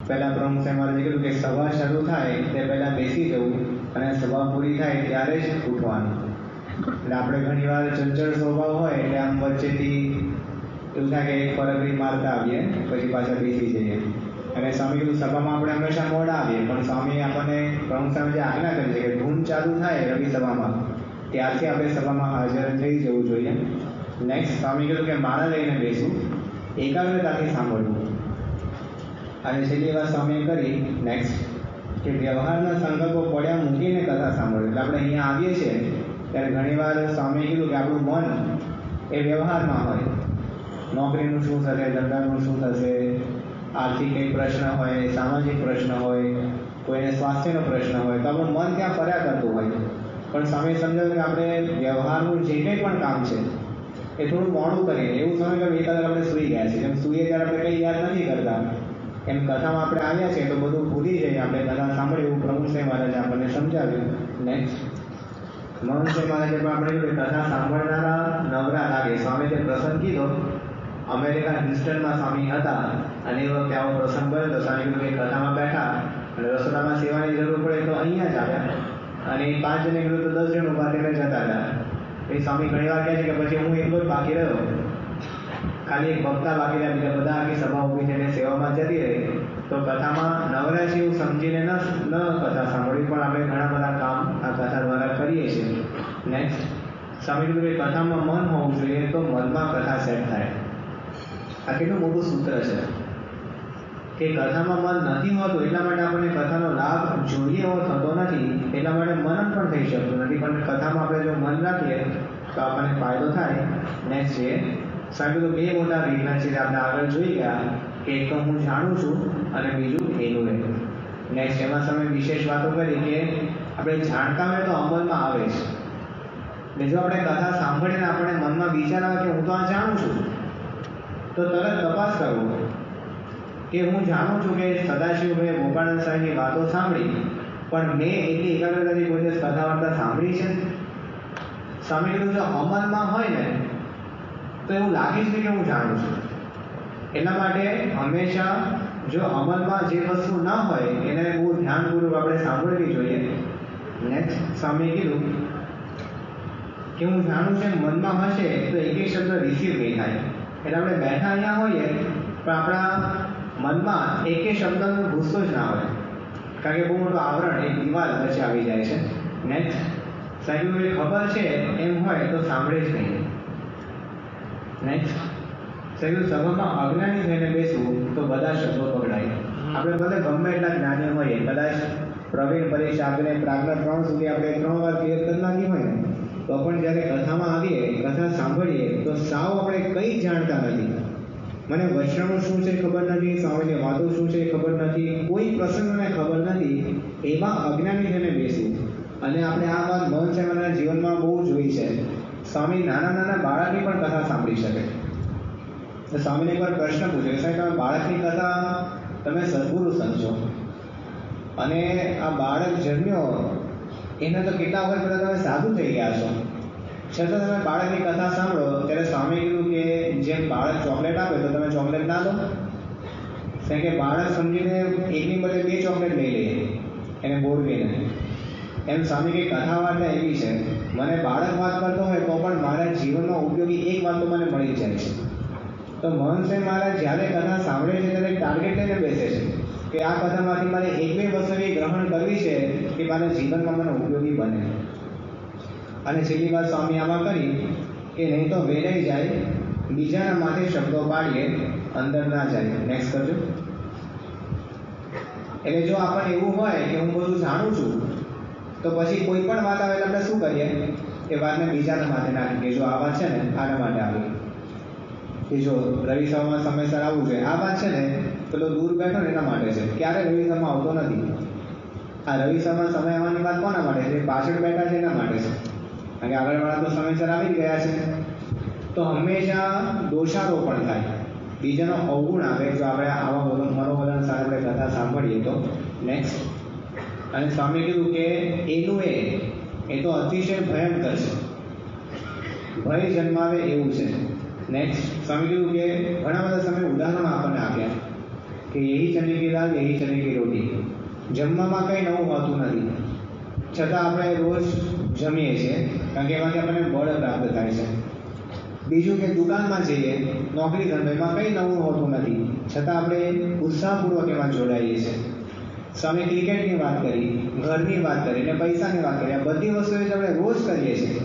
પહેલાં પ્રમુખ સાહેબ મારે કીધું કે સભા શરૂ થાય તે પહેલાં બેસી જવું અને સભા પૂરી થાય ત્યારે જ ઉઠવાનું. એટલે આપણે ઘણીવાર ચંચળ સ્વભાવ હોય એટલે આમ વચ્ચેથી એવું થાય કે એક ફરકરી મારતા આવીએ પછી પાછા બેસી જઈએ. અને સ્વામી કીધું સભામાં આપણે હંમેશા મોડા આવીએ, પણ સ્વામી આપણને પ્રમુખ સાહેબ જે આજ્ઞા કરી છે કે ધૂન ચાલુ થાય રવિ સભામાં ત્યારથી આપણે સભામાં હાજર થઈ જવું જોઈએ. નેક્સ્ટ સ્વામી કીધું કે માળા લઈને બેસવું, એકાગ્રતાથી સાંભળવું. અને છેલ્લી વાત સ્વામીએ કરી નેક્સ્ટ કે વ્યવહારના સંકલ્પો પડ્યા મૂકીને કથા સાંભળવી. એટલે આપણે અહીંયા આવીએ છીએ ત્યારે ઘણીવાર સ્વામીએ કીધું કે આપણું મન એ વ્યવહારમાં હોય. નોકરીનું શું થશે, ધંધાનું શું થશે, આર્થિક કંઈ પ્રશ્ન હોય, સામાજિક પ્રશ્ન હોય, કોઈને સ્વાસ્થ્યનો પ્રશ્ન હોય, તો આપણું મન ત્યાં ફર્યા કરતું હોય. પણ સ્વામી સમજાવ્યું કે આપણે વ્યવહારનું જે કંઈ પણ કામ છે એ થોડું મોડું કરીને એવું સમય કે એકાદ આપણે સૂઈ ગયા છીએ, એમ સૂઈએ ત્યારે આપણે કંઈ યાદ નથી કરતા, એમ કથામાં આપણે આવ્યા છીએ તો બધું ભૂલી જઈએ. આપણે કથા સાંભળીએ એવું પ્રમુખ સાહેબ મહારાજે આપણને સમજાવ્યું. નેક્સ્ટ મહંત સાહેબ મહારાજે પણ આપણે કીધું કથા સાંભળનારા નવરા લાગે. સ્વામી જે પ્રસંગ કીધો અમેરિકા હિસ્ટનમાં સ્વામી હતા અને એ વખતે આવો પ્રસંગ બન્યો તો સ્વામી કીધું કે કથામાં બેઠા અને રસોડામાં સેવાની જરૂર પડે તો અહીંયા જ આવ્યા અને 5 જણે કીધું તો 10 જણ ઉભા થઈને જતા હતા. એ સ્વામી ઘણી વાર કહે છે કે પછી હું એકલો જ બાકી રહ્યો, ખાલી એક ભક્તા બાકી રહ્યા, બીજા બધા આખી સભા ઊભી થઈને સેવામાં જતી રહી. તો કથામાં નવરા છે એવું સમજીને ન કથા સાંભળવી, પણ આપણે ઘણા બધા કામ આ કથા દ્વારા કરીએ છીએ. નેક્સ્ટ સ્વામી કીધું કે કથામાં મન હોવું જોઈએ તો મનમાં કથા સેટ થાય. આ કેટલું મોટું સૂત્ર છે કે કથામાં મન નથી હોતું એટલા માટે આપણને કથાનો લાભ જોઈએ એવો થતો નથી, એટલા માટે મનન પણ થઈ શકતું નથી. પણ કથામાં આપણે જો મન રાખીએ તો આપણને ફાયદો થાય. નેક્સ્ટ છે સ્વામી તો 2 મોટા વિઘ્ન છે જે આપણે આગળ જોઈ ગયા કે એક તો હું જાણું છું અને બીજું એનું રહે. નેક્સ્ટ એમાં તમે વિશેષ વાતો કરી કે આપણે જાણતા હોય તો અમલમાં આવે છે. ને જો આપણે કથા સાંભળીને આપણે મનમાં વિચાર આવે કે હું તો આ જાણું છું તો તરત તપાસ કરવો કે હું જાણું છું કે સદાશિવભાઈ ગોપાળાનંદ સાહેબની વાતો સાંભળી, પણ મેં એટલી એકાગ્રતાથી કોઈ દિવસ કથા વાર્તા સાંભળી છે? સ્વામી કીધું જો અમલમાં હોય ને તો એવું લાગે છે કે હું જાણું છું. એટલા માટે હંમેશા જો અમલમાં જે વસ્તુ ન હોય એને બહુ ધ્યાનપૂર્વક આપણે સાંભળવી જોઈએ. નેક્સ્ટ સ્વામીએ કીધું કે હું જાણું છું મનમાં હશે તો એક શબ્દ રિસીવ નહીં થાય. એટલે આપણે બેઠા અહીંયા હોઈએ પણ આપણા મનમાં એક શબ્દનો ગુસ્સો જ ના હોય, કારણ કે બહુ મોટું આવરણ એક દિવાલ વચ્ચે આવી જાય છે. નેક્સ્ટ સાહેબ ખબર છે એમ હોય તો સાંભળે જ નહીં. નેક્સ્ટ સાહેબ સભામાં અજ્ઞાની થઈને બેસવું તો બધા શબ્દો પકડાય. આપણે બધા ગમે એટલા જ્ઞાની હોઈએ, કદાચ પ્રવીણ, પરીક્ષા આપણે પ્રાગના 3 સુધી આપણે 3 વાર ક્લિયર કરી નાખી હોય ને તો પણ જ્યારે કથામાં આવીએ, કથા સાંભળીએ તો સાવ આપણે કંઈ જાણતા નથી. મને વૈષ્ણવનું શું છે ખબર નથી, સ્વામીની વાતો શું છે ખબર નથી, કોઈ પ્રસંગને ખબર નથી, એવા અજ્ઞાની થઈને બેસવું. અને આપણે આ વાત મહંત સાહેબના જીવનમાં બહુ જોઈ છે. સ્વામી નાના નાના બાળકની પણ કથા સાંભળી શકે. તો સ્વામીને એકવાર પ્રશ્ન પૂછ્યો કે સાહેબ તમે બાળકની કથા તમે સદગુરુ સમજો અને આ બાળક જન્મ્યો એને તો કેટલા વખત પહેલાં તમે સાધુ થઈ ગયા છો, છતાં તમે બાળકની કથા સાંભળો. ત્યારે સ્વામી કીધું કે જેમ બાળક ચોકલેટ આપે તો તમે ચોકલેટ ના દો, કારણ કે બાળક સમજીને એકની બદલે 2 ચોકલેટ લઈ લે એને બોલવીને. એમ સ્વામી કે કથા વાર્તા એવી છે, મને બાળક વાત કરતો હોય તો પણ મારા જીવનમાં ઉપયોગી એક વાત તો મને મળી જાય છે. તો મહંત સાહેબ મહારાજ જ્યારે કથા સાંભળે છે ત્યારે ટાર્ગેટ લઈને બેસે છે કે આ કથામાંથી મારે 1-2 વસ્તુ ગ્રહણ કરવી છે કે મારા જીવનમાં મને ઉપયોગી બને. અને છેલ્લી વાત સ્વામી આમાં કરી કે નહીં તો વેરાઈ જાય, બીજાના માથે શબ્દો પાડીએ અંદર ના જાય. નેક્સ્ટ કરજો. એટલે જો આપણને એવું હોય કે હું બધું જાણું છું તો પછી કોઈ પણ વાત આવે એટલે આપણે શું કરીએ એ વાતને બીજાના માથે નાખીએ કે જો આ વાત છે ને આના માટે આવી, કે જો રવિ સભામાં સમયસર આવવું જોઈએ, આ વાત છે ને પેલો દૂર બેઠો ને એના માટે છે, ક્યારે રવિ સભામાં આવતો નથી. આ રવિ સભામાં સમય આવવાની વાત કોના માટે છે? પાછળ બેઠા છે એના માટે છે, કારણ કે આગળવાળા તો સમયસર આવી જ ગયા છે. તો હંમેશા દોષારોપણ થાય, બીજાનો અવગુણ આવે જો આપણે આવા મનોવલણ સાથે આપણે કથા સાંભળીએ તો. નેક્સ્ટ અને સ્વામી કીધું કે એનું એ તો અતિશય ભયંકર છે, ભય જન્માવે એવું છે. નેક્સ્ટ સ્વામી કીધું કે ઘણા બધા સમય ઉદાહરણો આપણને આપ્યા કે યહી ચને કી દાલ યહી ચને કી રોટી, જમવામાં કંઈ નવું હોતું નથી, છતાં આપણે રોજ જમીએ છીએ કારણ કે એમાંથી આપણને બળ પ્રાપ્ત થાય છે. બીજું કે દુકાનમાં જઈએ, નોકરી ધંધોમાં કંઈ નવું હોતું નથી, છતાં આપણે ઉત્સાહપૂર્વક એમાં જોડાઈએ છીએ. સ્વામી ક્રિકેટની વાત કરી, ઘરની વાત કરી અને પૈસાની વાત કરી, આ બધી વસ્તુઓ આપણે રોજ કરીએ છીએ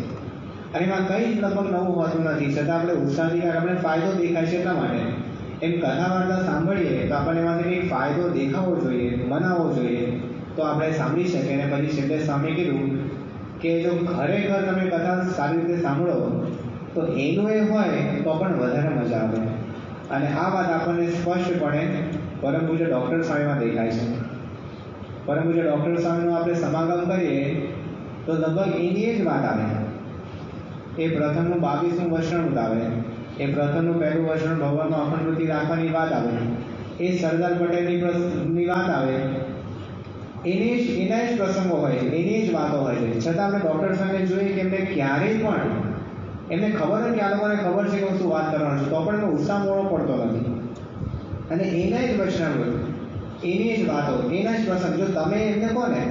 અને એમાં કંઈ લગભગ નવું હોતું નથી, છતાં આપણે ઉત્સાહથી આપણે ફાયદો દેખાય છે. એટલા માટે એમ કથા વાર્તા સાંભળીએ તો આપણને એમાંથી કંઈક ફાયદો દેખાવો જોઈએ, મનાવવો જોઈએ, તો આપણે સાંભળી શકીએ. અને પછી છેલ્લે સ્વામી કીધું કે જો ખરેખર તમે કથા સારી રીતે સાંભળો તો એનું એ હોય તો પણ વધારે મજા આવે. અને આ વાત આપણને સ્પષ્ટપણે પરમ પૂજ્ય ડૉક્ટર સ્વામીમાં દેખાય છે. પરમ પૂજ્ય ડૉક્ટર સ્વામીનું આપણે સમાગમ કરીએ તો લગભગ એની જ વાત આવે. એ પ્રથમનું 22મું વર્ષામૃત આવે, એ પ્રથમનું પહેલું વર્ષામૃત ભગવાનનો અખંડ વૃત્તિ રાખવાની વાત આવે, એ સરદાર પટેલની વાત આવે, એના જ પ્રસંગો હોય છે, એની જ વાતો હોય છે. છતાં આપણે ડૉક્ટર સ્વામીને જોઈએ કે એમને ક્યારેય પણ એમને ખબર હોય કે આ લોકોને ખબર છે કે હું શું વાત કરવાનો છું, તો પણ એનો ઉત્સાહ મોડો પડતો નથી. અને એના જ વચનામૃત, એની જ વાતો, એના જ પ્રસંગ જો તમે એમને કહો ને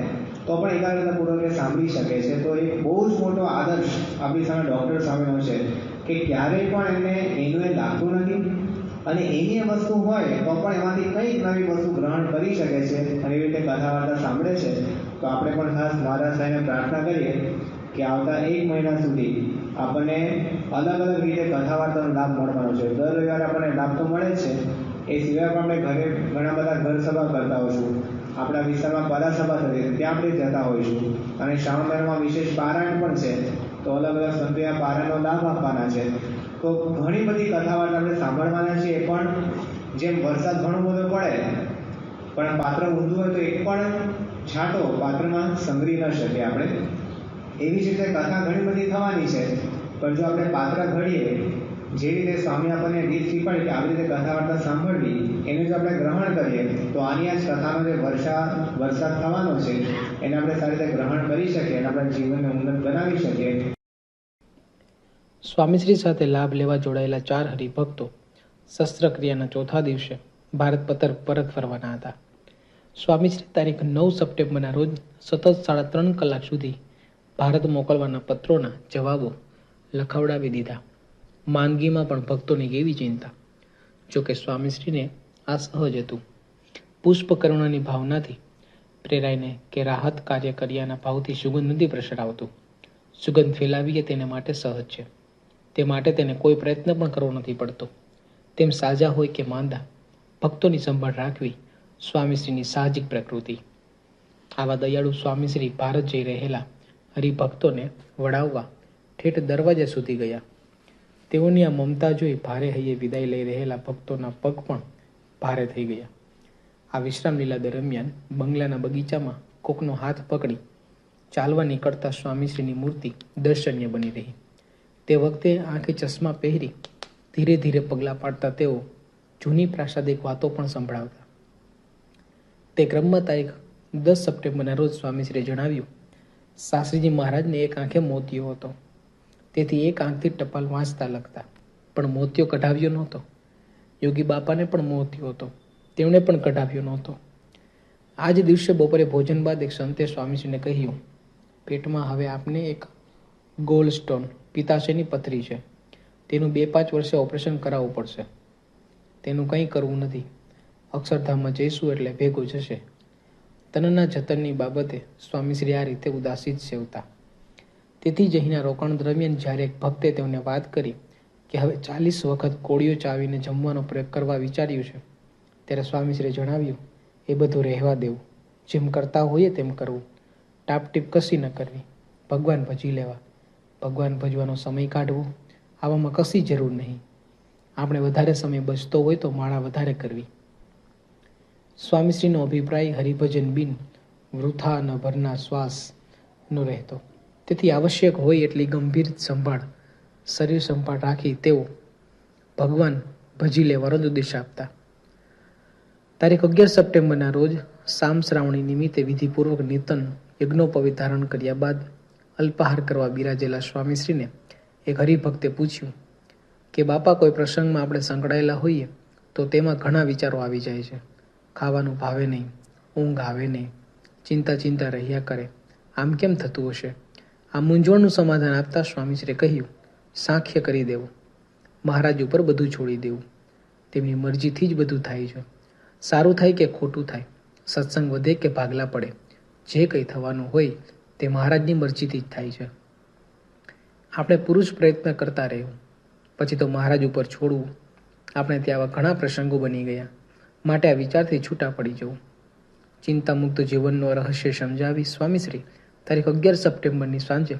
તો પણ એકાગ્રતાપૂર્વક એ સાંભળી શકે છે. તો એ બહુ જ મોટો આદર્શ આપણી સામે ડૉક્ટર સ્વામીનો છે કે ક્યારેય પણ એમને એનું એ લાગતું નથી અને એની એ વસ્તુ હોય તો પણ એમાંથી કંઈક નવી વસ્તુ ગ્રહણ કરી શકે છે અને એવી રીતે કથા વાર્તા સાંભળે છે. તો આપણે પણ ખાસ મહારાજ સાહેબને પ્રાર્થના કરીએ કે આવતા 1 મહિના સુધી આપણને અલગ અલગ રીતે કથા વાર્તાનો લાભ મળવાનો છે. દર રવિવારે આપણને લાભ તો મળે જ છે, એ સિવાય પણ આપણે ઘરે ઘણા બધા ઘર સભા કરતા હોઈશું, આપણા વિસ્તારમાં પરાસભા થતી ત્યાં આપણે જતા હોઈશું અને શ્રાવણ મહિનામાં વિશેષ પારાયણ પણ છે, તો અલગ અલગ સંતોએ પારાયણનો લાભ આપવાના છે. તો ઘણી બધી કથા વાર્તા આપણે સાંભળવાના છીએ. પણ જેમ વરસાદ ઘણો બધો પડે પણ પાત્ર ઊંધું હોય તો એક પણ છાંટો પાત્રમાં સંગ્રહી ન શકીએ આપણે, એવી જ રીતે કથા ઘણી બધી થવાની છે. પણ જો આપણે પાત્ર ઘડીએ, જે રીતે સ્વામી આપણને રીત શીખવાડી કે આવી રીતે કથા વાર્તા સાંભળવી, એને જો આપણે ગ્રહણ કરીએ તો આની આ જ કથાનો જે વરસાદ થવાનો છે એને આપણે સારી રીતે ગ્રહણ કરી શકીએ અને આપણા જીવનને ઉન્નત બનાવી શકીએ. સ્વામીશ્રી સાથે લાભ લેવા જોડાયેલા 4 હરિભક્તો શસ્ત્રક્રિયાના ચોથા દિવસે ભારત પરત ફરવાના હતા. સ્વામીશ્રી તારીખ 9 સપ્ટેમ્બરના રોજ સતત 3.5 કલાક સુધી ભારત મોકલવાના પત્રોના જવાબો લખાવડાવી દીધા. માંદગીમાં પણ ભક્તોની કેવી ચિંતા! જોકે સ્વામીશ્રીને આ સહજ હતું. પુષ્પ કરુણાની ભાવનાથી પ્રેરાઈને કે રાહત કાર્ય કર્યાના ભાવથી સુગંધ નથી પ્રસરાવતું. સુગંધ ફેલાવીએ તેને માટે સહજ છે, તે માટે તેને કોઈ પ્રયત્ન પણ કરવો નથી પડતો. તેમ સાજા હોય કે માંદા, ભક્તોની સંભાળ રાખવી સ્વામીશ્રીની સાહજિક પ્રકૃતિ. આવા દયાળુ સ્વામીશ્રી ભારત જઈ રહેલા હરિભક્તોને વડાવવા ઠેઠ દરવાજા સુધી ગયા. તેઓની આ મમતા જોઈ ભારે હૈયે વિદાય લઈ રહેલા ભક્તોના પગ પણ ભારે થઈ ગયા. આ વિશ્રામ લીલા દરમિયાન બંગલાના બગીચામાં કોકનો હાથ પકડી ચાલવા નીકળતા સ્વામીશ્રીની મૂર્તિ દર્શનીય બની રહી. તે વખતે આંખે ચશ્મા પહેરી ધીરે ધીરે પગલાં પાડતા તેઓ જૂની પ્રાસાદિક વાતો પણ સંભળાવતા. તે ક્રમમાં તારીખ 10 સપ્ટેમ્બરના રોજ સ્વામીશ્રીએ જણાવ્યું, શાસ્ત્રીજી મહારાજને એક આંખે મોતિયો હતો, તેથી એક આંખથી ટપાલ વાંચતા લખતા, પણ મોતિયો કઢાવ્યો નહોતો. યોગી બાપાને પણ મોતિયો હતો, તેમણે પણ કઢાવ્યો નહોતો. આ જ દિવસે બપોરે ભોજન બાદ એક સંતે સ્વામીશ્રીને કહ્યું, પેટમાં હવે આપને એક ગોલ્ડ સ્ટોન પિત્તાશયની પથરી છે, તેનું 2-5 વર્ષે ઓપરેશન કરાવવું પડશે. તેનું કંઈ કરવું નથી, અક્ષરધામમાં જઈશું એટલે ભેગું જશે. તનના જતનની બાબતે સ્વામીશ્રી આ રીતે ઉદાસીત સેવતા. તેથી જ અહીંના રોકાણ દરમિયાન જ્યારે એક ભક્તે તેમને વાત કરી કે હવે 40 વખત કોળીઓ ચાવીને જમવાનો પ્રયોગ કરવા વિચાર્યું છે, ત્યારે સ્વામીશ્રીએ જણાવ્યું, એ બધું રહેવા દેવું, જેમ કરતા હોઈએ તેમ કરવું, ટાપટીપ કશી ન કરવી, ભગવાન ભજી લેવા, ભગવાન ભજવાનો સમય કાઢવો, આવામાં કશી જરૂર નહીં. આપણે વધારે સમય બચતો હોય તો માળા વધારે કરવી. સ્વામીશ્રીનો અભિપ્રાય હરિભજન બિન વૃથા ન ભરના શ્વાસનો રહેતો. તેથી આવશ્યક હોય એટલી ગંભીર સંભાળ, શરીર સંભાળ રાખી તેઓ ભગવાન ભજી લેવાનો ઉદ્દેશ આપતા. તારીખ 11 સપ્ટેમ્બરના રોજ સામ શ્રાવણી નિમિત્તે વિધિપૂર્વક નિતન યજ્ઞોપવિત ધારણ કર્યા બાદ અલ્પાહાર કરવા બિરાજેલા સ્વામીશ્રીને એક હરિભક્તે પૂછ્યું કે બાપા, કોઈ પ્રસંગમાં આપણે સંકળાયેલા હોઈએ તો તેમાં ઘણા વિચારો આવી જાય છે. ખાવાનું ભાવે નહીં, ઊંઘ આવે નહીં, ચિંતા ચિંતા રહ્યા કરે. આમ કેમ થતું હશે? આ મૂંઝવણનું સમાધાન આપતા સ્વામીશ્રીએ કહ્યું, સાંખ્ય કરી દેવું, મહારાજ ઉપર બધું છોડી દેવું. તેમની મરજીથી જ બધું થાય છે. સારું થાય કે ખોટું થાય, સત્સંગ વધે કે ભાગલા પડે, જે કંઈ થવાનું હોય તે મહારાજની મરજીથી જ થાય છે. આપણે પુરુષ પ્રયત્ન કરતા રહેવું, પછી તો મહારાજ ઉપર છોડવું. આપણે ત્યાં આવા ઘણા પ્રસંગો બની ગયા, માટે આ વિચારથી છૂટા પડી જવું. ચિંતામુક્ત જીવનનો રહસ્ય સમજાવી સ્વામીશ્રી તારીખ 11 સપ્ટેમ્બરની સાંજે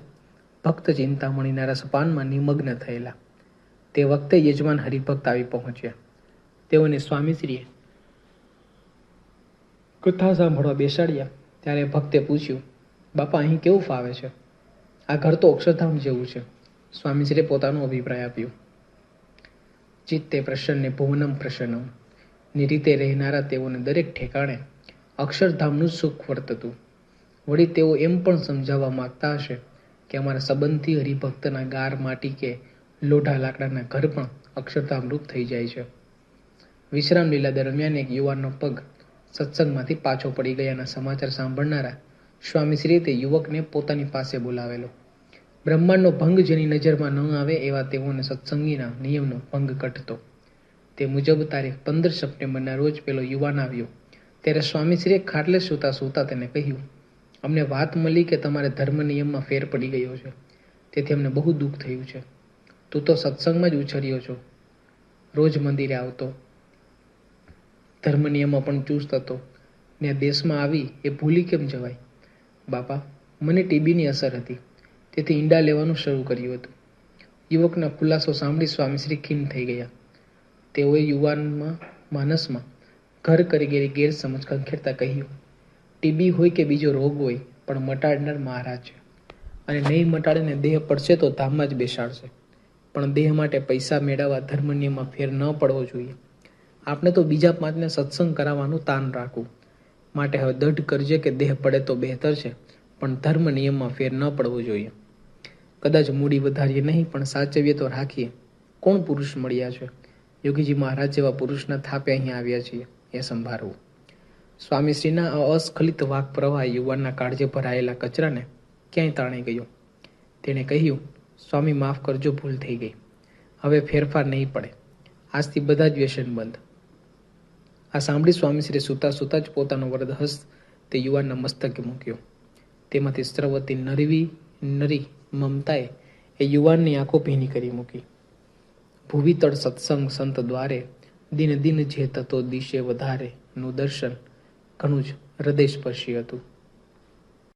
ભક્ત ચિંતામણીના રસપાનમાં નિમગ્ન થયેલા. તે વખતે યજમાન હરિભક્ત આવી પહોંચ્યા. તેઓને સ્વામીશ્રીએ કથા સાંભળવા બેસાડ્યા. ત્યારે ભક્તે પૂછ્યું, બાપા અહીં કેવું ફાવે છે? આ ઘર તો અક્ષરધામ જેવું છે. સ્વામીશ્રીએ પોતાનો અભિપ્રાય આપ્યો. ચિત્તે પ્રસન્ને ભુવનમ પ્રસન્નમ. નિરીતે રહેનારા તેઓને દરેક ઠેકાણે અક્ષરધામનું સુખ વર્તતું. વળી તેઓ એમ પણ સમજાવવા માગતા હશે કે અમારા સંબંધી હરિભક્તના ગાર માટી કે લોઢા લાકડાના ઘર પણ અક્ષરધામ રૂપ થઈ જાય છે. વિશ્રામ લીલા દરમિયાન એક યુવાનનો પગ સત્સંગમાંથી પાછો પડી ગયાના સમાચાર સાંભળનારા સ્વામીશ્રીએ તે યુવકને પોતાની પાસે બોલાવેલો. બ્રહ્માંડનો ભંગ જેની નજરમાં ન આવે એવા તેઓને સત્સંગીના નિયમનો ભંગ કટતો. તે મુજબ તારીખ 15 સપ્ટેમ્બરના રોજ પેલો યુવાન આવ્યો. ત્યારે સ્વામીશ્રીએ ખાટલે સૂતા તેને કહ્યું, અમને વાત મળી કે તમારે ધર્મ નિયમમાં ફેર પડી ગયો છે, તેથી અમને બહુ દુઃખ થયું છે. તું તો સત્સંગમાં જ ઉછર્યો છો, રોજ મંદિરે આવતો, ધર્મ નિયમમાં પણ ચુસ્ત હતો, ને દેશમાં આવી એ ભૂલી કેમ જવાય? બાપા, મને ટીબીની અસર હતી, તેથી ઈંડા લેવાનું શરૂ કર્યું હતું. યુવકના ખુલાસો સાંભળી સ્વામીશ્રી ખીન થઈ ગયા. તેઓએ યુવાનમાં માનસમાં ઘર કરી ગયેલી ગેરસમજ ખંખેરતા કહ્યું, ટીબી હોય કે બીજો રોગ હોય, પણ મટાડનાર મહારાજ છે, અને નહીં મટાડીને દેહ પડશે તો ધામમાં જ બેસાડશે. પણ દેહ માટે પૈસા મેળવવા ધર્મ નિયમમાં ફેર ન પડવો જોઈએ. આપણે તો બીજા 5ને સત્સંગ કરાવવાનું તાન રાખવું. માટે હવે દઢ કરજે કે દેહ પડે તો બહેતર છે, પણ ધર્મ નિયમમાં ફેર ન પડવો જોઈએ. કદાચ મૂડી વધારીએ નહીં, પણ સાચવીએ તો રાખીએ. કોણ પુરુષ મળ્યા છે? યોગીજી મહારાજ જેવા પુરુષના થાપે અહીં આવ્યા છીએ, એ સંભાળવું. સ્વામીશ્રીના અસ્ખલિત વાક પ્રવાહ યુવાનના કાળજે ભરાયેલા કચરાને ક્યાંય તાણી ગયો. તેણે કહ્યું, સ્વામી માફ કરજો, ભૂલ થઈ ગઈ. હવે ફેરફાર નહીં પડે. આજથી બધા જ વ્યસન બંધ. આ સાંભળી સ્વામીશ્રી સૂતા જ પોતાનો વરદહસ્ત તે યુવાનના મસ્તકે મૂક્યો. તેમાંથી સ્રવતી નરી મમતાએ એ યુવાનની આંખો ભીની કરી મૂકી. ભૂવિતળ સત્સંગ સંત દ્વારે દિન દિન જે તતો દિશે વધારે નું દર્શન ઘણું જ હૃદયસ્પર્શી હતું.